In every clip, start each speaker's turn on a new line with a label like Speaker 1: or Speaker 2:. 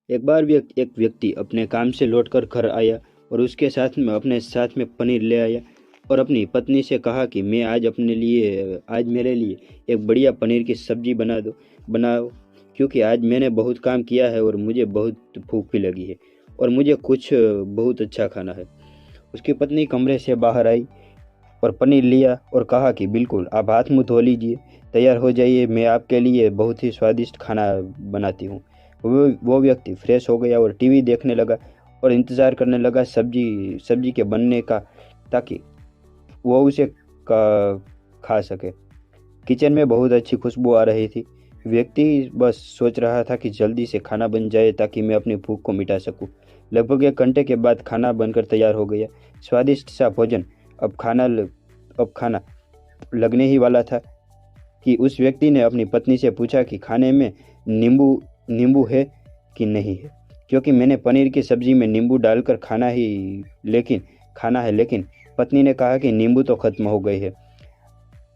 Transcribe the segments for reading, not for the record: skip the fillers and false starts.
Speaker 1: एक बार एक व्यक्ति अपने काम से लौटकर घर आया और उसके साथ में अपने साथ में पनीर ले आया और अपनी पत्नी से कहा कि मैं आज मेरे लिए एक बढ़िया पनीर की सब्जी बनाओ, क्योंकि आज मैंने बहुत काम किया है और मुझे बहुत भूख भी लगी है और मुझे कुछ बहुत अच्छा खाना है। उसकी पत्नी कमरे से बाहर आई और पनीर लिया और कहा कि बिल्कुल, आप हाथ मुंह धो लीजिए, तैयार हो जाइए, मैं आपके लिए बहुत ही स्वादिष्ट खाना बनाती हूँ। वो व्यक्ति फ्रेश हो गया और टीवी देखने लगा और इंतज़ार करने लगा सब्जी सब्जी के बनने का, ताकि वो उसे खा सके। किचन में बहुत अच्छी खुशबू आ रही थी। व्यक्ति बस सोच रहा था कि जल्दी से खाना बन जाए ताकि मैं अपनी भूख को मिटा सकूं। लगभग 1 घंटे के बाद खाना बनकर तैयार हो गया। स्वादिष्ट सा भोजन। अब खाना लगने ही वाला था कि उस व्यक्ति ने अपनी पत्नी से पूछा कि खाने में नींबू नींबू है कि नहीं है, क्योंकि मैंने पनीर की सब्जी में नींबू डालकर खाना है, लेकिन पत्नी ने कहा कि नींबू तो खत्म हो गए हैं।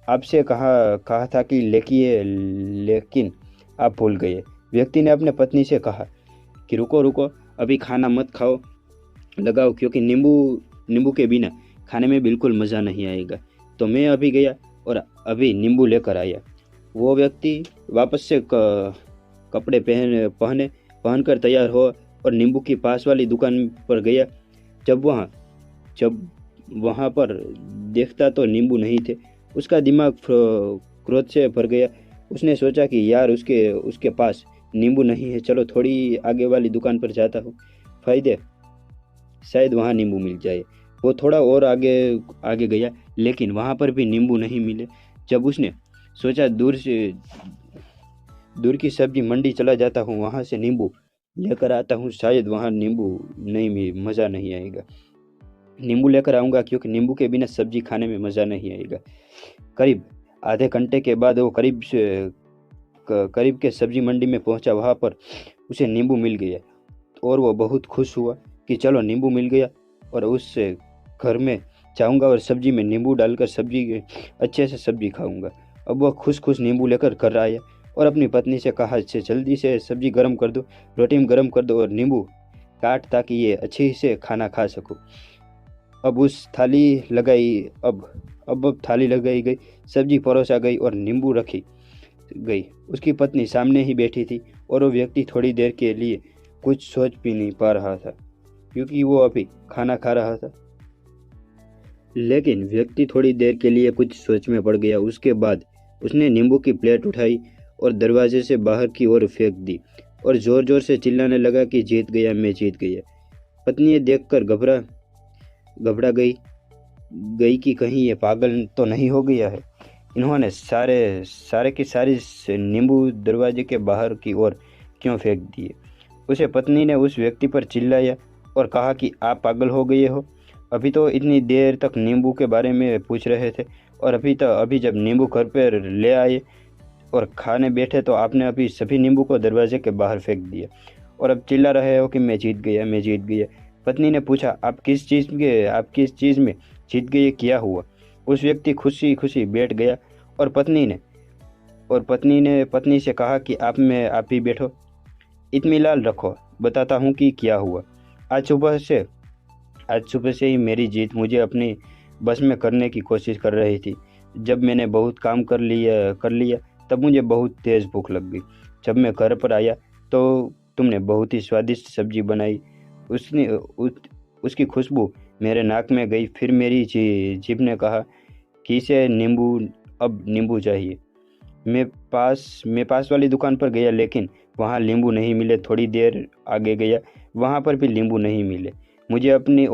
Speaker 1: आपसे कहा कहा था कि लेकिन आप भूल गए। व्यक्ति ने अपने पत्नी से कहा कि रुको रुको, अभी खाना मत खाओ, लगाओ, क्योंकि नींबू नींबू के बिना खाने में बिल्कुल मज़ा नहीं आएगा। तो मैं अभी गया और अभी नींबू लेकर आया। वो व्यक्ति वापस से कपड़े पहने पहनकर तैयार हुआ और नींबू की पास वाली दुकान पर गया। जब वहाँ जब वहाँ पर देखता तो नींबू नहीं थे। उसका दिमाग क्रोध से भर गया। उसने सोचा कि यार, उसके उसके पास नींबू नहीं है, चलो थोड़ी आगे वाली दुकान पर जाता हूँ, फायदे शायद वहाँ नींबू मिल जाए। वो थोड़ा और आगे आगे गया, लेकिन वहाँ पर भी नींबू नहीं मिले। जब उसने सोचा दूर की सब्जी मंडी चला जाता हूँ, वहाँ से नींबू लेकर आता हूँ, शायद वहाँ नींबू नहीं, मज़ा नहीं आएगा। नींबू लेकर आऊँगा, क्योंकि नींबू के बिना सब्जी खाने में मज़ा नहीं आएगा। करीब आधे घंटे के बाद वो करीब के सब्जी मंडी में पहुंचा। वहाँ पर उसे नींबू मिल गया और वो बहुत खुश हुआ कि चलो नींबू मिल गया और उससे घर में जाऊंगा और सब्जी में नींबू डालकर अच्छे से सब्जी खाऊंगा। अब वह खुश खुश नींबू लेकर घर आया और अपनी पत्नी से कहा, से जल्दी से सब्जी गर्म कर दो, रोटी में गर्म कर दो और नींबू काट, ताकि ये अच्छे से खाना खा सकूं। अब उस थाली लगाई अब थाली लगाई गई, सब्जी परोसा गई और नींबू रखी गई। उसकी पत्नी सामने ही बैठी थी और वो व्यक्ति थोड़ी देर के लिए कुछ सोच भी नहीं पा रहा था, क्योंकि वो अभी खाना खा रहा था। लेकिन व्यक्ति थोड़ी देर के लिए कुछ सोच में पड़ गया। उसके बाद उसने नींबू की प्लेट उठाई और दरवाजे से बाहर की ओर फेंक दी और जोर जोर से चिल्लाने लगा कि जीत गया, मैं जीत गया। पत्नी ये देखकर घबरा गई कि कहीं ये पागल तो नहीं हो गया है। इन्होंने सारे की सारी नींबू दरवाजे के बाहर की ओर क्यों फेंक दिए। उसे पत्नी ने उस व्यक्ति पर चिल्लाया और कहा कि आप पागल हो गए हो, अभी तो इतनी देर तक नींबू के बारे में पूछ रहे थे और अभी जब नींबू घर पर ले आए और खाने बैठे तो आपने अभी सभी नींबू को दरवाजे के बाहर फेंक दिया और अब चिल्ला रहे हो कि मैं जीत गया, मैं जीत गया। पत्नी ने पूछा, आप किस चीज़ में जीत गए, क्या हुआ? उस व्यक्ति खुशी खुशी बैठ गया और पत्नी ने पत्नी से कहा कि आप ही बैठो, इत्मीनान रखो, बताता हूँ कि क्या हुआ। आज सुबह से ही मेरी जीत मुझे अपनी बस में करने की कोशिश कर रही थी। जब मैंने बहुत काम कर लिया तब मुझे बहुत तेज़ भूख लग गई। जब मैं घर पर आया तो तुमने बहुत ही स्वादिष्ट सब्जी बनाई। उसकी खुशबू मेरे नाक में गई। फिर मेरी जीभ ने कहा कि इसे अब नींबू चाहिए। मैं पास वाली दुकान पर गया, लेकिन वहाँ नींबू नहीं मिले। थोड़ी देर आगे गया, वहाँ पर भी नींबू नहीं मिले। मुझे अपनी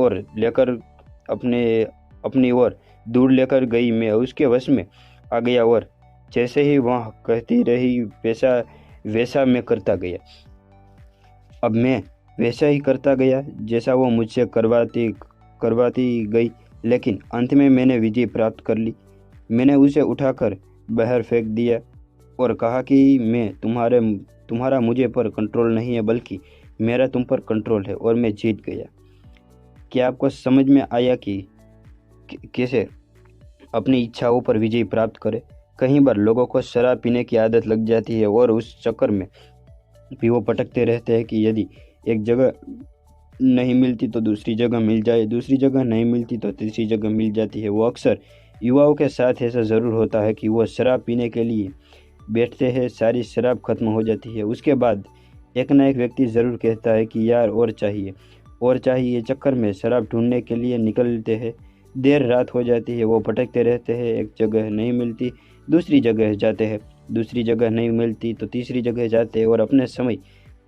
Speaker 1: ओर दूर लेकर गई। मैं उसके वश में आ गया और जैसे ही वह कहती रही वैसा मैं करता गया। अब मैं वैसा ही करता गया जैसा वो मुझसे करवाती गई, लेकिन अंत में मैंने विजय प्राप्त कर ली। मैंने उसे उठाकर बाहर फेंक दिया और कहा कि तुम्हारा मुझे पर कंट्रोल नहीं है, बल्कि मेरा तुम पर कंट्रोल है और मैं जीत गया। क्या आपको समझ में आया कि कैसे अपनी इच्छाओं पर विजय प्राप्त करें? कई बार लोगों को शराब पीने की आदत लग जाती है और उस चक्कर में भी वो भटकते रहते हैं कि यदि एक जगह नहीं मिलती तो दूसरी जगह मिल जाए, दूसरी जगह नहीं मिलती तो तीसरी जगह मिल जाती है। वो अक्सर युवाओं के साथ ऐसा ज़रूर होता है कि वो शराब पीने के लिए बैठते हैं, सारी शराब खत्म हो जाती है, उसके बाद एक ना एक व्यक्ति ज़रूर कहता है कि यार और चाहिए और चाहिए। चक्कर में शराब ढूंढने के लिए निकलते हैं, देर रात हो जाती है, वो भटकते रहते हैं, एक जगह नहीं मिलती दूसरी जगह जाते हैं, दूसरी जगह नहीं मिलती तो तीसरी जगह जाते हैं और अपने समय,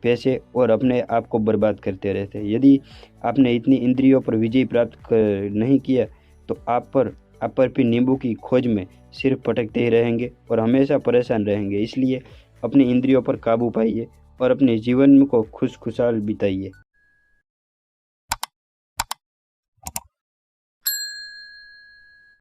Speaker 1: पैसे और अपने आप को बर्बाद करते रहते हैं। यदि आपने इतनी इंद्रियों पर विजय प्राप्त नहीं किया तो आप पर भी नींबू की खोज में सिर्फ भटकते ही रहेंगे और हमेशा परेशान रहेंगे। इसलिए अपनी इंद्रियों पर काबू पाइए और अपने जीवन को खुशहाल बिताइए।